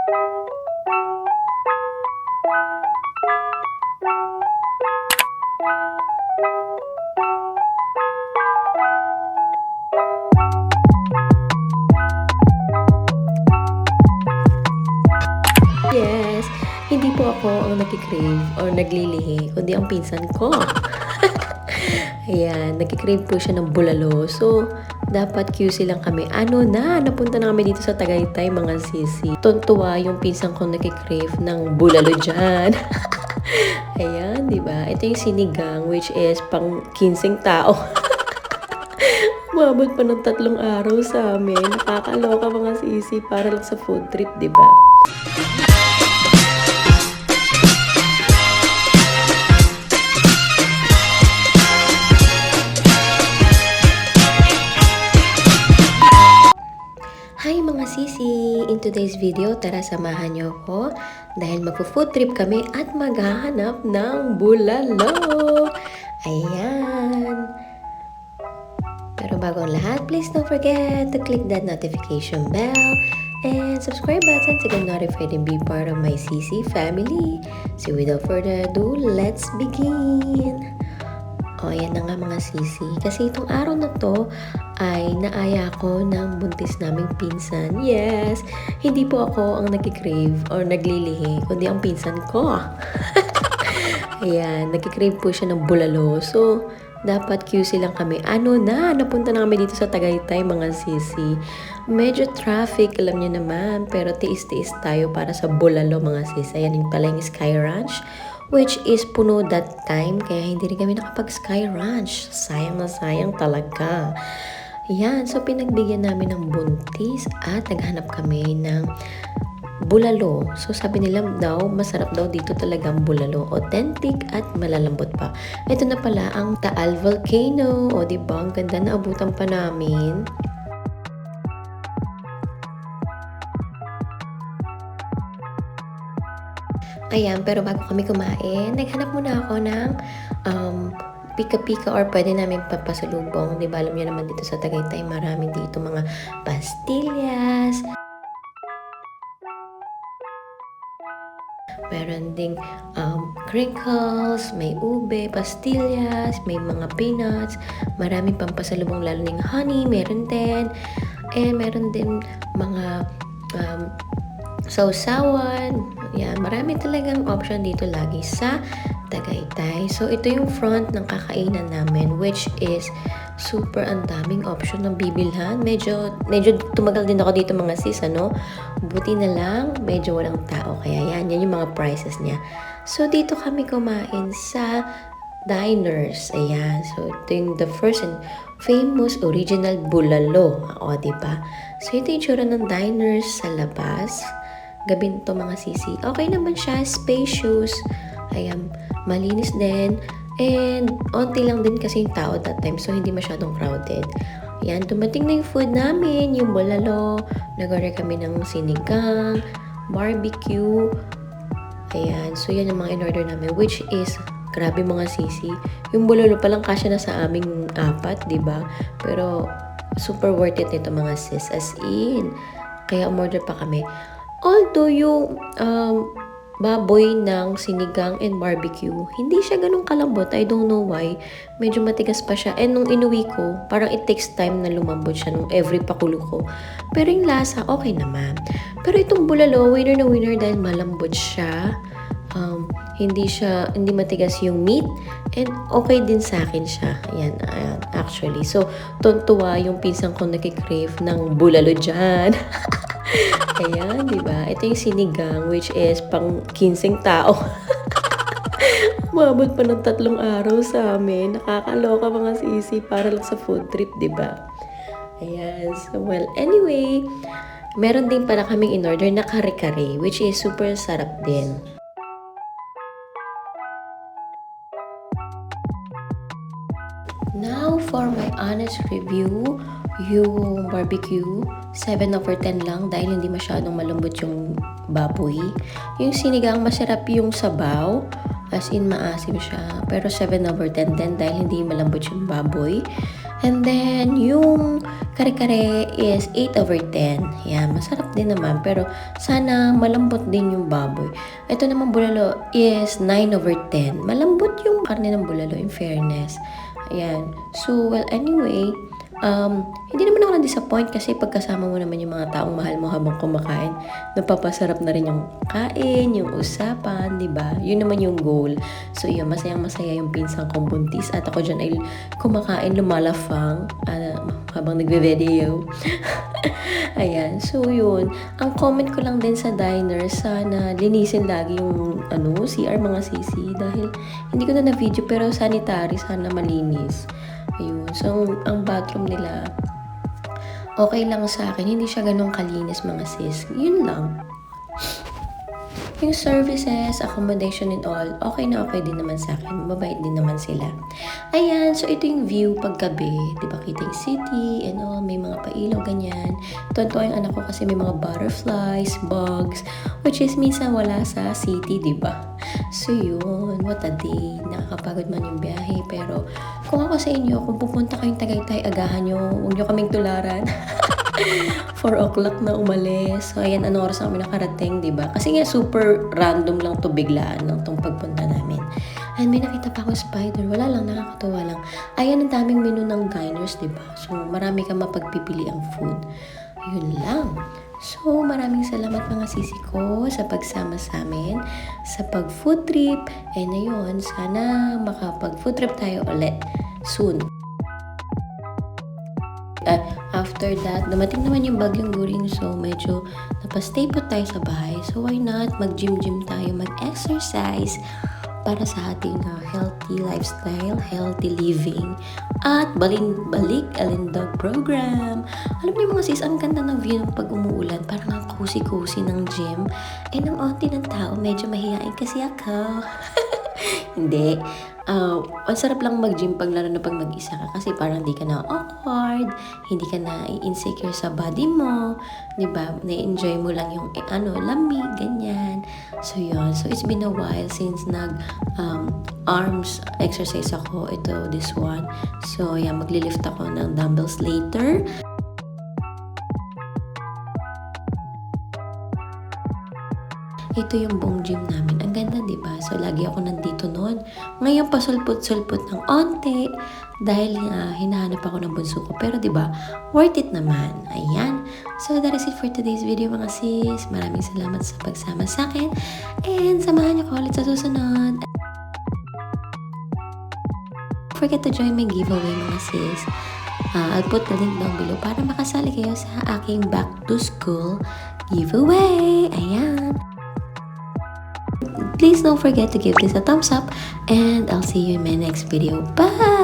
Yes, hindi po ako ang nagki-crave or naglilihi, kundi ang pinsan ko. Ayan, nagki-crave po siya ng bulalo. So, dapat QC lang kami. Ano na, napunta na kami dito sa Tagaytay, mga sisi. Tuntua yung pinsan ko nagki-crave ng bulalo dyan. Ayan, di ba? Ito yung sinigang, which is pang 15 tao. Umabot pa ng 3 araw sa amin. Nakakaloka mga sisi para lang sa food trip, di ba? Hi mga sisi! In today's video, tara samahan niyo ako dahil magpo-food trip kami at maghahanap ng bulalo. Ayan! Pero bago ang lahat, please don't forget to click that notification bell and subscribe button to get notified and be part of my sisi family. So without further ado, let's begin! O, ayan na nga mga sisi. Kasi itong araw na to ay naaya ko ng buntis naming pinsan. Yes, hindi po ako ang nagki-crave or naglilihi, kundi ang pinsan ko. Ayan, nagki-crave po siya ng bulalo. So, dapat QC lang kami. Ano na, napunta na kami dito sa Tagaytay, mga sisi. Medyo traffic, alam niyo naman. Pero tiis-tiis tayo para sa bulalo, mga sisi. Ayan yung pala yung Sky Ranch, which is puno that time, kaya hindi rin kami nakapag-Sky Ranch. Sayang na sayang talaga. Yan, so pinagbigyan namin ng buntis at naghanap kami ng bulalo. So sabi nila daw, masarap daw dito talaga ang bulalo. Authentic at malalambot pa. Ito na pala ang Taal Volcano. O diba, ang ganda na abutan pa namin. Ayan, pero bago kami kumain, naghanap muna ako ng pika-pika or pwede namin papasalubong. Diba, alam niyo naman dito sa Tagaytay, marami dito mga pastillas. Meron ding crinkles, may ube, pastillas, may mga peanuts, maraming pampasalubong lalo ng honey, meron din. And meron din mga sausawan. Yan, marami talagang option dito lagi sa Tagaytay. So, ito yung front ng kakainan namin, which is super ang daming option ng bibilhan. Medyo tumagal din ako dito mga sis, ano? Buti na lang, medyo walang tao. Kaya yan yung mga prices niya. So, dito kami kumain sa diners. Ayan. So, ito yung the first and famous original bulalo. O, diba? So, ito yung tsura ng diners sa labas. Gabi nito mga sisi. Okay naman siya, spacious. Ayan, malinis din. And, onti lang din kasi yung tao that time. So, hindi masyadong crowded. Ayan, dumating na yung food namin. Yung bulalo. Nag-order kami ng sinigang, barbecue. Ayan, so yan yung mga in-order namin. Which is, grabe mga sisi. Yung bulalo palang kasya na sa aming 4, diba? Pero, super worth it nito mga sis. As in, kaya umorder pa kami. Although yung baboy ng sinigang and barbecue, hindi siya ganun kalambot. I don't know why. Medyo matigas pa siya. And nung inuwi ko, parang it takes time na lumambot siya nung every pakulo ko. Pero yung lasa, okay naman. Pero itong bulalo, winner na winner dahil malambot siya. Hindi matigas yung meat. And okay din sa akin siya. Ayan, actually. So, tuntua yung pinsan ko nagki-crave ng bulalo dyan. Ayan, diba? Ito yung sinigang, which is pang 15 tao. Umabot pa ng 3 araw sa amin. Nakakaloka mga sisi para lang sa food trip, diba? Ayan. So, well, anyway, meron din pala kaming in-order na kare-kare, which is super sarap din. Now, for my honest review, yung barbecue, 7/10 lang dahil hindi masyadong malambot yung baboy. Yung sinigang, masarap yung sabaw, as in maasim siya. Pero 7/10 din dahil hindi malambot yung baboy. And then, yung kare-kare is 8/10. Yan, masarap din naman. Pero, sana malambot din yung baboy. Ito naman bulalo is 9/10. Malambot yung karne ng bulalo, in fairness. Ayan. So, well, anyway, hindi naman ako na-disappoint kasi pagkasama mo naman yung mga taong mahal mo habang kumakain, napapasarap na rin yung kain, yung usapan, di ba? Yun naman yung goal. So, yun, masayang-masaya yung pinsang kong buntis at ako dyan ay kumakain, lumalafang habang nagbe-video. Ayan, so yun. Ang comment ko lang din sa diner, sana linisin lagi yung CR mga sisi dahil hindi ko na na-video pero sanitary, sana malinis. Ayun. So, ang bathroom nila, okay lang sa akin. Hindi siya ganun kalinis mga sis. Yun lang. Yung services, accommodation and all, okay na okay din naman sa akin. Mabait din naman sila. Ayan, so ito yung view paggabi. Diba, kita yung city and all, may mga pailaw, ganyan. Tuwan-tuwa yung anak ko kasi may mga butterflies, bugs, which is minsan wala sa city, diba? So yun, what a day. Nakakapagod man yung biyahe. Pero kung ako sa inyo, kung pupunta kayong Tagaytay, agahan nyo, huwag nyo kaming tularan. 4 o'clock na umalis. So, ayan, anong oras kami nakarating, diba? Kasi nga, super random lang to, biglaan lang tong pagpunta namin. And may nakita pa ako spider. Wala lang, nakakatawa lang. Ayan, ang daming menu ng diners, diba? So, marami kang mapagpipili ang food. Yun lang. So, maraming salamat mga sisi ko sa pagsama sa amin, sa pag-food trip. And ayun, sana makapag-food trip tayo ulit soon. After that, dumating naman yung bagyong Guring, so medyo napastay po tayo sa bahay. So why not mag-gym tayo, mag-exercise para sa ating healthy lifestyle, healthy living, at balik Alindog program. Alam niyo mga sis, ang ganda ng view pag umuulan, parang ang cozy-cozy ng gym. Eh, ng onti ng tao, medyo mahihain kasi ako. Hindi. Ang sarap lang mag-gym lalo na pag mag-isa ka kasi parang hindi ka na awkward, hindi ka na insecure sa body mo, di ba? Na-enjoy mo lang yung lamig, ganyan. So yun. So it's been a while since arms exercise ako. This one. So yeah, magli-lift ako ng dumbbells later. Ito yung buong gym namin. Ang ganda, diba? So, lagi ako nandito noon. Ngayon, pasulpot-sulpot ng onte dahil hinahanap ako ng bunso ko. Pero, diba, worth it naman. Ayan. So, that is it for today's video, mga sis. Maraming salamat sa pagsama sa akin. And, samahan niyo ko ulit sa susunod. Don't forget to join my giveaway, mga sis. I'll put the link down below para makasali kayo sa aking back to school giveaway. Ayan. Please don't forget to give this a thumbs up and I'll see you in my next video. Bye!